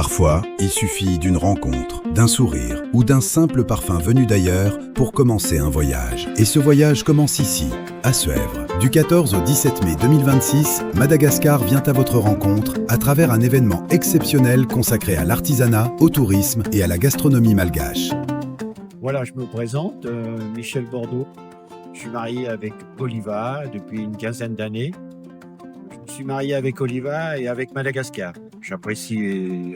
Parfois, il suffit d'une rencontre, d'un sourire ou d'un simple parfum venu d'ailleurs pour commencer un voyage. Et ce voyage commence ici, à Suèvre. Du 14 au 17 mai 2026, Madagascar vient à votre rencontre à travers un événement exceptionnel consacré à l'artisanat, au tourisme et à la gastronomie malgache. Voilà, je me présente, Michel Bordeaux. Je suis marié avec Oliva depuis une quinzaine d'années. Je me suis marié avec Oliva et avec Madagascar. J'apprécie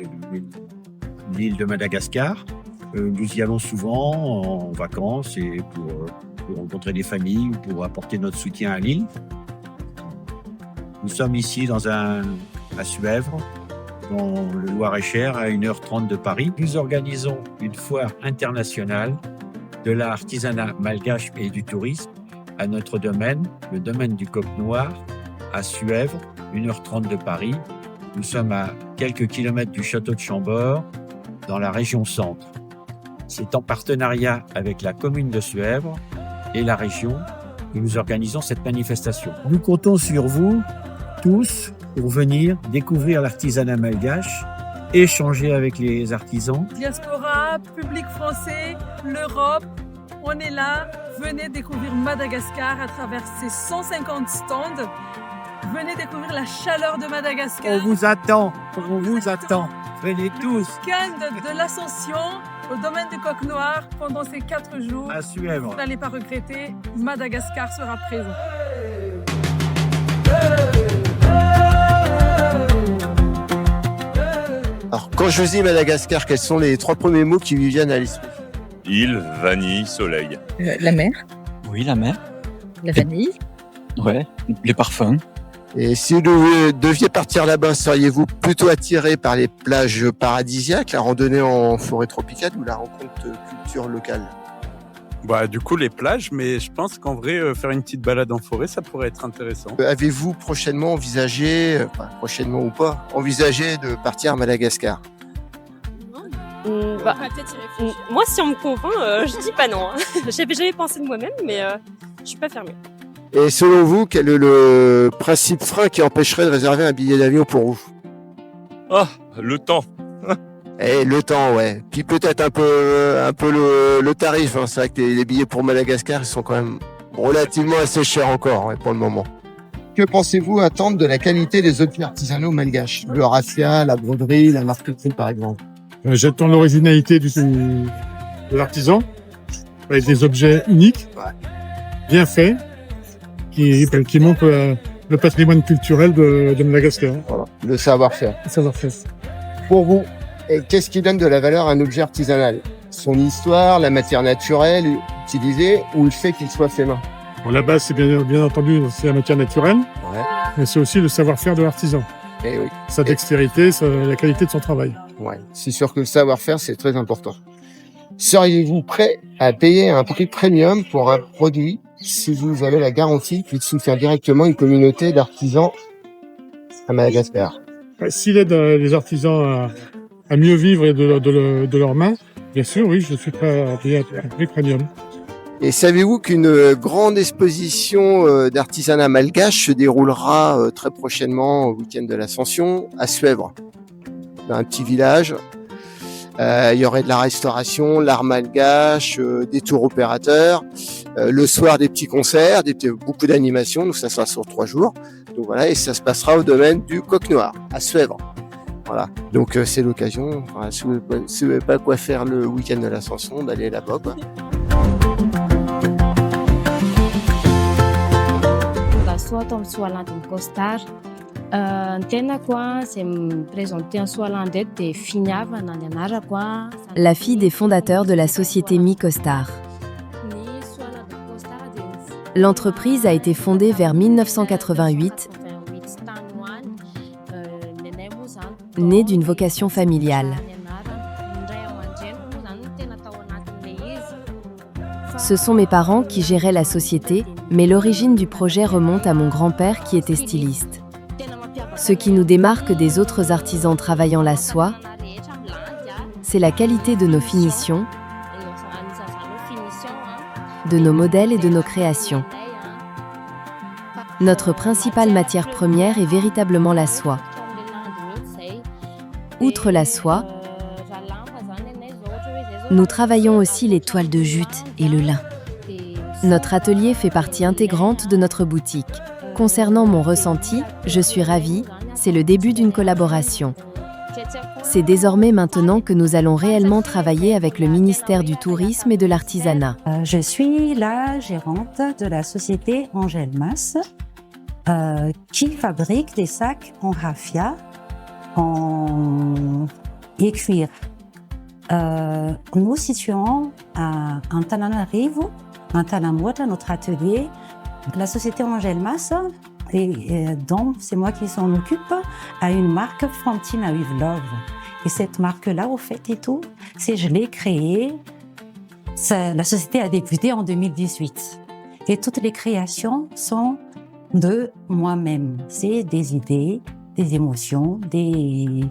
l'île de Madagascar. Nous y allons souvent en vacances et pour rencontrer des familles ou pour apporter notre soutien à l'île. Nous sommes ici à Suèvre, dans le Loir-et-Cher, à 1h30 de Paris. Nous organisons une foire internationale de l'artisanat malgache et du tourisme à notre domaine, le domaine du Coq Noir, à Suèvre, 1h30 de Paris. Nous sommes à quelques kilomètres du château de Chambord, dans la région centre. C'est en partenariat avec la commune de Suèvre et la région que nous organisons cette manifestation. Nous comptons sur vous tous pour venir découvrir l'artisanat malgache, échanger avec les artisans. Diaspora, public français, l'Europe, on est là. Venez découvrir Madagascar à travers ces 150 stands. Venez découvrir la chaleur de Madagascar. On vous attend. Venez tous. Week-end de l'Ascension au domaine du Coq Noir pendant ces 4 jours. À Suèvre. Vous n'allez pas regretter, Madagascar sera présent. Alors, quand je dis Madagascar, quels sont les 3 premiers mots qui lui viennent à l'esprit? Île, vanille, soleil. La mer. Oui, la mer. La vanille. Ouais, les parfums. Et si vous deviez partir là-bas, seriez-vous plutôt attiré par les plages paradisiaques, la randonnée en forêt tropicale ou la rencontre culture locale? Du coup, les plages, mais je pense qu'en vrai, faire une petite balade en forêt, ça pourrait être intéressant. Avez-vous prochainement envisagé, prochainement ou pas, envisagé de partir à Madagascar? Moi, si on me convainc, je dis pas non. J'avais jamais pensé de moi-même, mais je suis pas fermée. Et selon vous, quel est le principe frein qui empêcherait de réserver un billet d'avion pour vous? Ah, le temps. Et le temps, ouais. Puis peut-être un peu le tarif. Hein. C'est vrai que les billets pour Madagascar, ils sont quand même relativement assez chers encore pour le moment. Que pensez-vous attendre de la qualité des objets artisanaux malgaches? Le raffia, la broderie, la marqueterie par exemple. J'attends l'originalité de l'artisan, avec des objets uniques, bien faits, qui montrent le patrimoine culturel de Madagascar. Voilà, le savoir-faire. Le savoir-faire. Pour vous, qu'est-ce qui donne de la valeur à un objet artisanal? Son histoire, la matière naturelle utilisée ou le fait qu'il soit fait main? Bon, la base, c'est bien entendu, c'est la matière naturelle, mais c'est aussi le savoir-faire de l'artisan. Et oui. Sa dextérité, la qualité de son travail. Ouais, c'est sûr que le savoir-faire, c'est très important. Seriez-vous prêt à payer un prix premium pour un produit si vous avez la garantie qu'il soutient directement une communauté d'artisans à Madagascar? S'il aide les artisans à mieux vivre de leurs mains, bien sûr, oui, je suis prêt à payer un prix premium. Et savez-vous qu'une grande exposition d'artisanat malgache se déroulera très prochainement au week-end de l'Ascension à Suèvre, dans un petit village? Il y aurait de la restauration, l'art malgache, des tours opérateurs, le soir des petits concerts, beaucoup d'animations, donc ça sera sur 3 jours. Donc voilà, et ça se passera au domaine du Coq Noir, à Suèvre. Voilà, donc c'est l'occasion, si vous ne savez pas quoi faire le week-end de l'Ascension, d'aller là-bas, quoi. La fille des fondateurs de la société Mi-Costar. L'entreprise a été fondée vers 1988, née d'une vocation familiale. Ce sont mes parents qui géraient la société, mais l'origine du projet remonte à mon grand-père qui était styliste. Ce qui nous démarque des autres artisans travaillant la soie, c'est la qualité de nos finitions, de nos modèles et de nos créations. Notre principale matière première est véritablement la soie. Outre la soie, nous travaillons aussi les toiles de jute et le lin. Notre atelier fait partie intégrante de notre boutique. Concernant mon ressenti, je suis ravie, c'est le début d'une collaboration. C'est désormais maintenant que nous allons réellement travailler avec le ministère du Tourisme et de l'Artisanat. Je suis la gérante de la société Angelmas qui fabrique des sacs en raffia, en cuir. Nous situons à Antananarivo, Antanamota, notre atelier. La société Angelmas, dont c'est moi qui s'en occupe, a une marque Frontina with Love. Et cette marque-là, au fait et tout, je l'ai créée. La société a débuté en 2018. Et toutes les créations sont de moi-même. C'est des idées, des émotions, des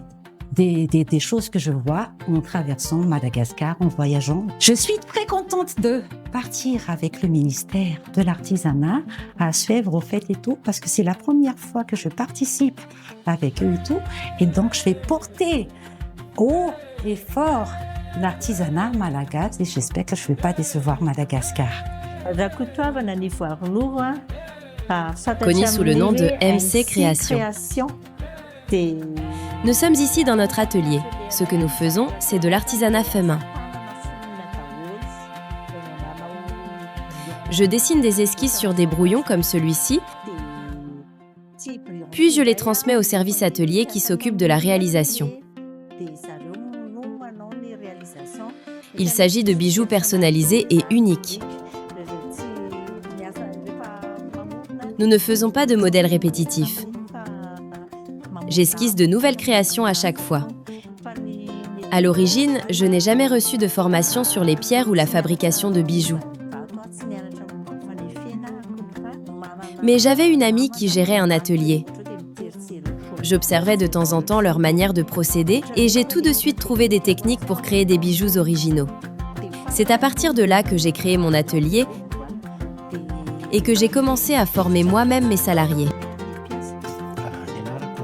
choses que je vois en traversant Madagascar, en voyageant. Je suis très contente de partir avec le ministère de l'Artisanat à Suèvre, au fait et tout, parce que c'est la première fois que je participe avec eux et tout. Et donc, je vais porter haut et fort l'artisanat malagasy et j'espère que je ne vais pas décevoir Madagascar. Connu sous le nom de MC Création. Nous sommes ici dans notre atelier. Ce que nous faisons, c'est de l'artisanat fait main. Je dessine des esquisses sur des brouillons comme celui-ci, puis je les transmets au service atelier qui s'occupe de la réalisation. Il s'agit de bijoux personnalisés et uniques. Nous ne faisons pas de modèles répétitifs. J'esquisse de nouvelles créations à chaque fois. À l'origine, je n'ai jamais reçu de formation sur les pierres ou la fabrication de bijoux. Mais j'avais une amie qui gérait un atelier. J'observais de temps en temps leur manière de procéder et j'ai tout de suite trouvé des techniques pour créer des bijoux originaux. C'est à partir de là que j'ai créé mon atelier et que j'ai commencé à former moi-même mes salariés.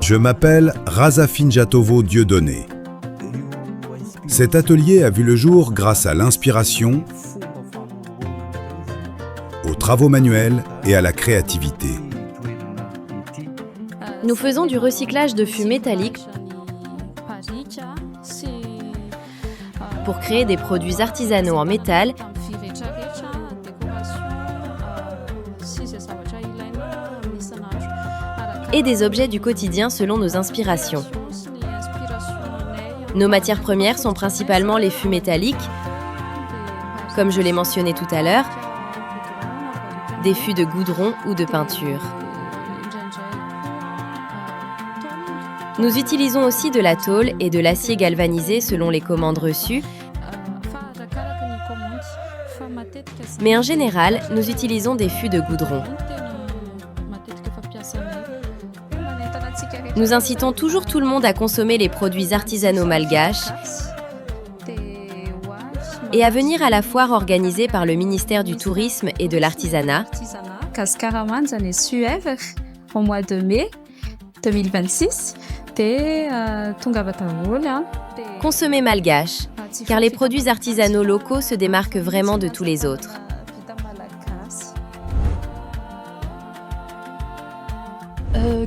Je m'appelle Razafinjatovo Dieudonné. Cet atelier a vu le jour grâce à l'inspiration, aux travaux manuels et à la créativité. Nous faisons du recyclage de fûts métalliques pour créer des produits artisanaux en métal et des objets du quotidien selon nos inspirations. Nos matières premières sont principalement les fûts métalliques, comme je l'ai mentionné tout à l'heure, des fûts de goudron ou de peinture. Nous utilisons aussi de la tôle et de l'acier galvanisé selon les commandes reçues, mais en général, nous utilisons des fûts de goudron. Nous incitons toujours tout le monde à consommer les produits artisanaux malgaches et à venir à la foire organisée par le ministère du Tourisme et de l'Artisanat. Au mois de mai 2026. Consommez malgache, car les produits artisanaux locaux se démarquent vraiment de tous les autres.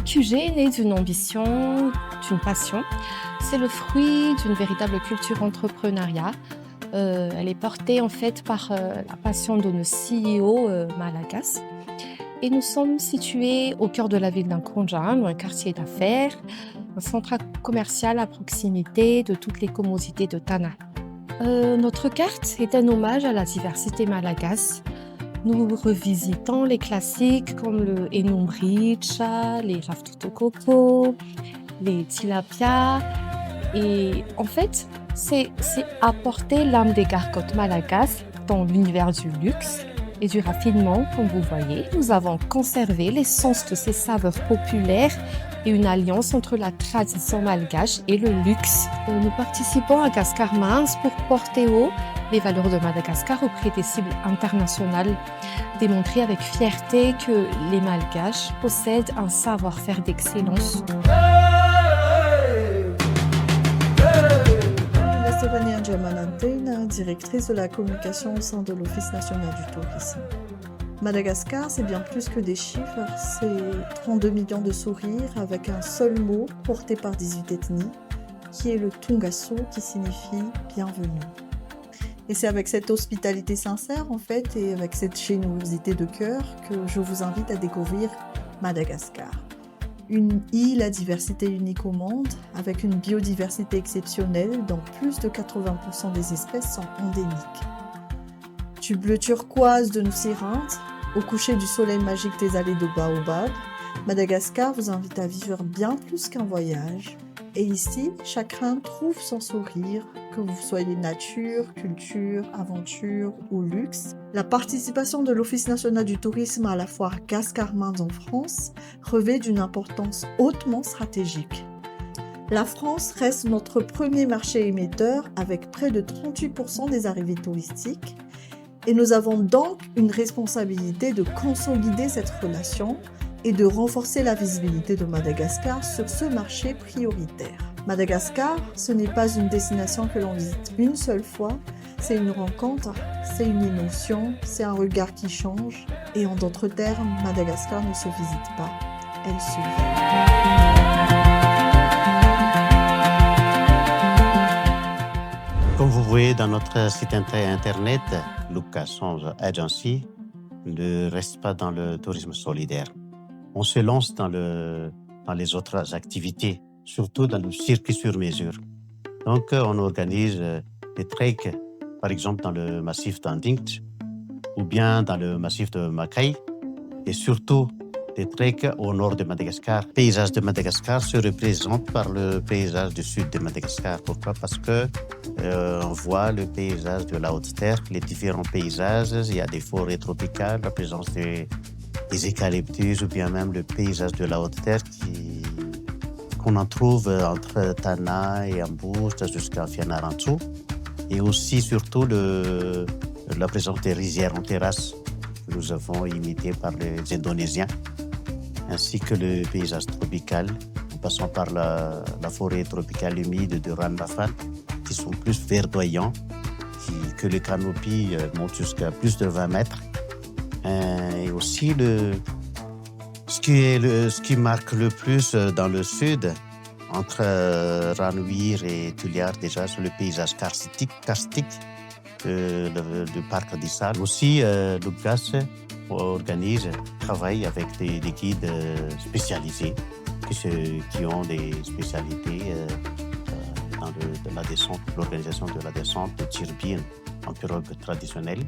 QG est né d'une ambition, d'une passion. C'est le fruit d'une véritable culture entrepreneuriat. Elle est portée en fait par la passion de nos CEO malagasy. Et nous sommes situés au cœur de la ville d'Ankonjan, un quartier d'affaires, un centre commercial à proximité de toutes les commodités de Tana. Notre carte est un hommage à la diversité malagasy. Nous revisitons les classiques comme le enumbricha, les raftotococo, les tilapia. Et en fait, c'est apporter l'âme des gargotes malagasy dans l'univers du luxe et du raffinement, comme vous voyez. Nous avons conservé l'essence de ces saveurs populaires et une alliance entre la tradition malgache et le luxe. Nous participons à Gascar-Mans pour porter haut les valeurs de Madagascar auprès des cibles internationales, démontrer avec fierté que les Malgaches possèdent un savoir-faire d'excellence. Stéphanie Angelmanantena, directrice de la communication au sein de l'Office national du tourisme. Madagascar, c'est bien plus que des chiffres, c'est 32 millions de sourires avec un seul mot porté par 18 ethnies, qui est le Tungaso, qui signifie bienvenue. Et c'est avec cette hospitalité sincère, en fait, et avec cette générosité de cœur que je vous invite à découvrir Madagascar. Une île à diversité unique au monde, avec une biodiversité exceptionnelle dont plus de 80% des espèces sont endémiques. Du bleu turquoise de nos sirinthes, au coucher du soleil magique des allées de Baobab, Madagascar vous invite à vivre bien plus qu'un voyage. Et ici, chacun trouve son sourire, que vous soyez nature, culture, aventure ou luxe. La participation de l'Office national du tourisme à la foire Gascar-Minds en France revêt d'une importance hautement stratégique. La France reste notre premier marché émetteur avec près de 38% des arrivées touristiques et nous avons donc une responsabilité de consolider cette relation et de renforcer la visibilité de Madagascar sur ce marché prioritaire. Madagascar, ce n'est pas une destination que l'on visite une seule fois, c'est une rencontre, c'est une émotion, c'est un regard qui change. Et en d'autres termes, Madagascar ne se visite pas, elle se vit. Comme vous voyez dans notre site internet, Lucas Songe Agency ne reste pas dans le tourisme solidaire. On se lance dans les autres activités, surtout dans le circuit sur mesure. Donc, on organise des treks, par exemple dans le massif d'Andingtch ou bien dans le massif de Makai, et surtout des treks au nord de Madagascar. Le paysage de Madagascar se représente par le paysage du sud de Madagascar. Pourquoi ? Parce que on voit le paysage de la haute terre, les différents paysages. Il y a des forêts tropicales, la présence des eucalyptus ou bien même le paysage de la haute terre qu'on en trouve entre Tana et Ambouj jusqu'à Fianarantsoa. Et aussi, surtout, la présence des rizières en terrasse que nous avons imitées par les Indonésiens, ainsi que le paysage tropical, en passant par la forêt tropicale humide de Randafan, qui sont plus verdoyants, que les canopies montent jusqu'à plus de 20 mètres. Et aussi, ce qui marque le plus dans le sud, entre Ranouir et Tuliar, déjà, c'est le paysage karstique du parc d'Issal. Aussi, Lucas travaille avec des guides spécialisés qui ont des spécialités dans la descente, l'organisation de la descente de Tirbine en pirogue traditionnelle.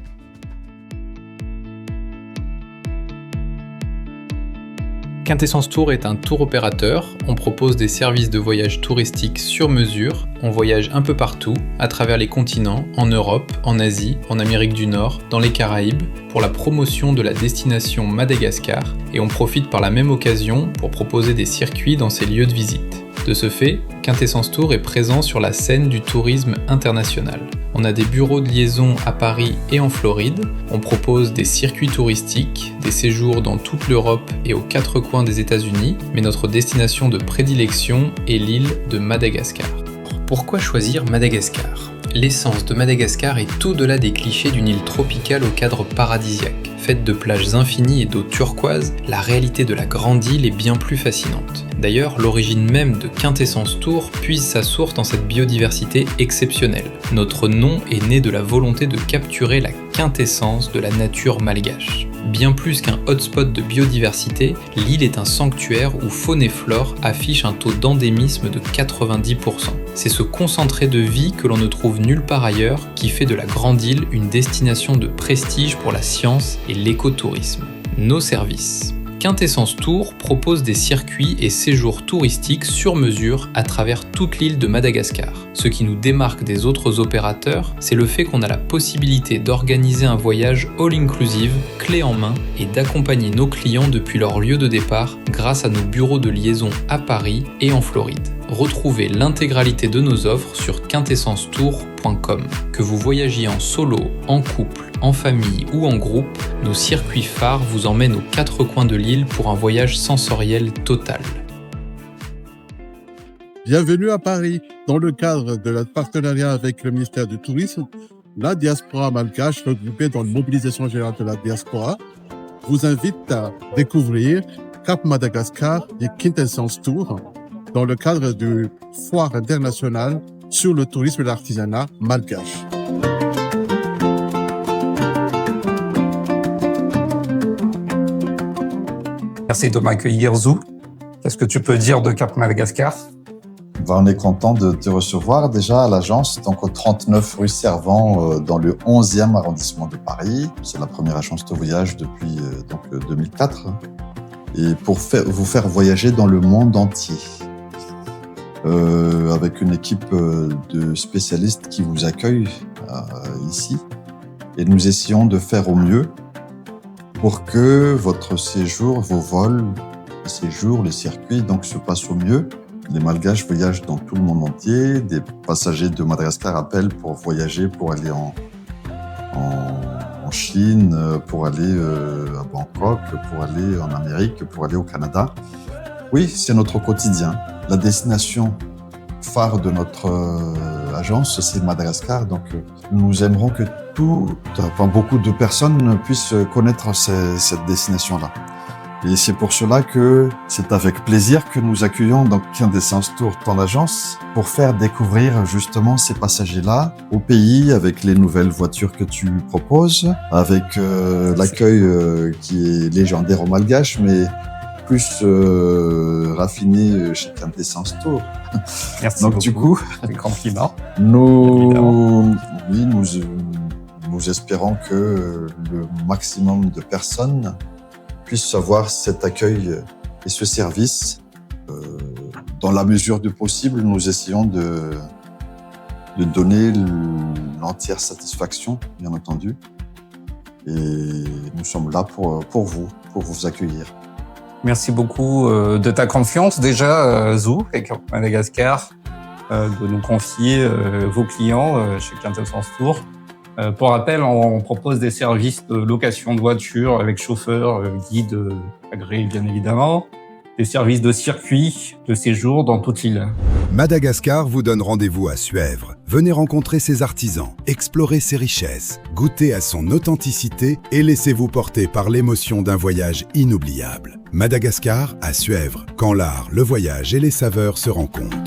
Quintessence Tour est un tour opérateur, on propose des services de voyage touristique sur mesure, on voyage un peu partout, à travers les continents, en Europe, en Asie, en Amérique du Nord, dans les Caraïbes, pour la promotion de la destination Madagascar, et on profite par la même occasion pour proposer des circuits dans ces lieux de visite. De ce fait, Quintessence Tour est présent sur la scène du tourisme international. On a des bureaux de liaison à Paris et en Floride, on propose des circuits touristiques, des séjours dans toute l'Europe et aux 4 coins des États-Unis, mais notre destination de prédilection est l'île de Madagascar. Pourquoi choisir Madagascar ? L'essence de Madagascar est au-delà des clichés d'une île tropicale au cadre paradisiaque. Faite de plages infinies et d'eau turquoise, la réalité de la grande île est bien plus fascinante. D'ailleurs, l'origine même de Quintessence Tour puise sa source dans cette biodiversité exceptionnelle. Notre nom est né de la volonté de capturer la quintessence de la nature malgache. Bien plus qu'un hotspot de biodiversité, l'île est un sanctuaire où faune et flore affichent un taux d'endémisme de 90%. C'est ce concentré de vie que l'on ne trouve nulle part ailleurs qui fait de la grande île une destination de prestige pour la science et l'écotourisme. Nos services. Quintessence Tour propose des circuits et séjours touristiques sur mesure à travers toute l'île de Madagascar. Ce qui nous démarque des autres opérateurs, c'est le fait qu'on a la possibilité d'organiser un voyage all-inclusive, clé en main, et d'accompagner nos clients depuis leur lieu de départ grâce à nos bureaux de liaison à Paris et en Floride. Retrouvez l'intégralité de nos offres sur quintessencetour.com. Que vous voyagiez en solo, en couple, en famille ou en groupe, nos circuits phares vous emmènent aux 4 coins de l'île pour un voyage sensoriel total. Bienvenue à Paris. Dans le cadre de notre partenariat avec le ministère du Tourisme, la diaspora malgache, regroupée dans la mobilisation générale de la diaspora, vous invite à découvrir Cap Madagascar et Quintessence Tour dans le cadre du Foire internationale sur le tourisme et l'artisanat malgache. Merci de m'accueillir, Zou. Qu'est-ce que tu peux dire de Cap Madagascar? On est content de te recevoir déjà à l'agence, donc au 39 rue Servan, dans le 11e arrondissement de Paris. C'est la première agence de voyage depuis 2004. Et pour vous faire voyager dans le monde entier. Avec une équipe de spécialistes qui vous accueillent ici. Et nous essayons de faire au mieux pour que votre séjour, vos vols, les séjours, les circuits donc, se passent au mieux. Les Malgaches voyagent dans tout le monde entier. Des passagers de Madagascar appellent pour voyager, pour aller en Chine, pour aller à Bangkok, pour aller en Amérique, pour aller au Canada. Oui, c'est notre quotidien. La destination phare de notre agence, c'est Madagascar. Donc, nous aimerons que beaucoup de personnes puissent connaître cette destination-là. Et c'est pour cela que c'est avec plaisir que nous accueillons donc Quintessence Tour, ton agence, pour faire découvrir justement ces passagers-là au pays avec les nouvelles voitures que tu proposes, avec l'accueil qui est légendaire au Malgache, mais plus raffiné chez Quintessence Tour. Merci donc beaucoup. Du coup, des compliments. Nous espérons que le maximum de personnes puissent avoir cet accueil et ce service. Dans la mesure du possible, nous essayons de donner l'entière satisfaction, bien entendu. Et nous sommes là pour vous accueillir. Merci beaucoup de ta confiance déjà, Zou, avec Madagascar, de nous confier vos clients chez Quintessence Tour. Pour rappel, on propose des services de location de voitures avec chauffeur, guide agréé bien évidemment, des services de circuit, de séjour dans toute l'île. Madagascar vous donne rendez-vous à Suèvre. Venez rencontrer ses artisans, explorer ses richesses, goûter à son authenticité et laissez-vous porter par l'émotion d'un voyage inoubliable. Madagascar à Suèvre, quand l'art, le voyage et les saveurs se rencontrent.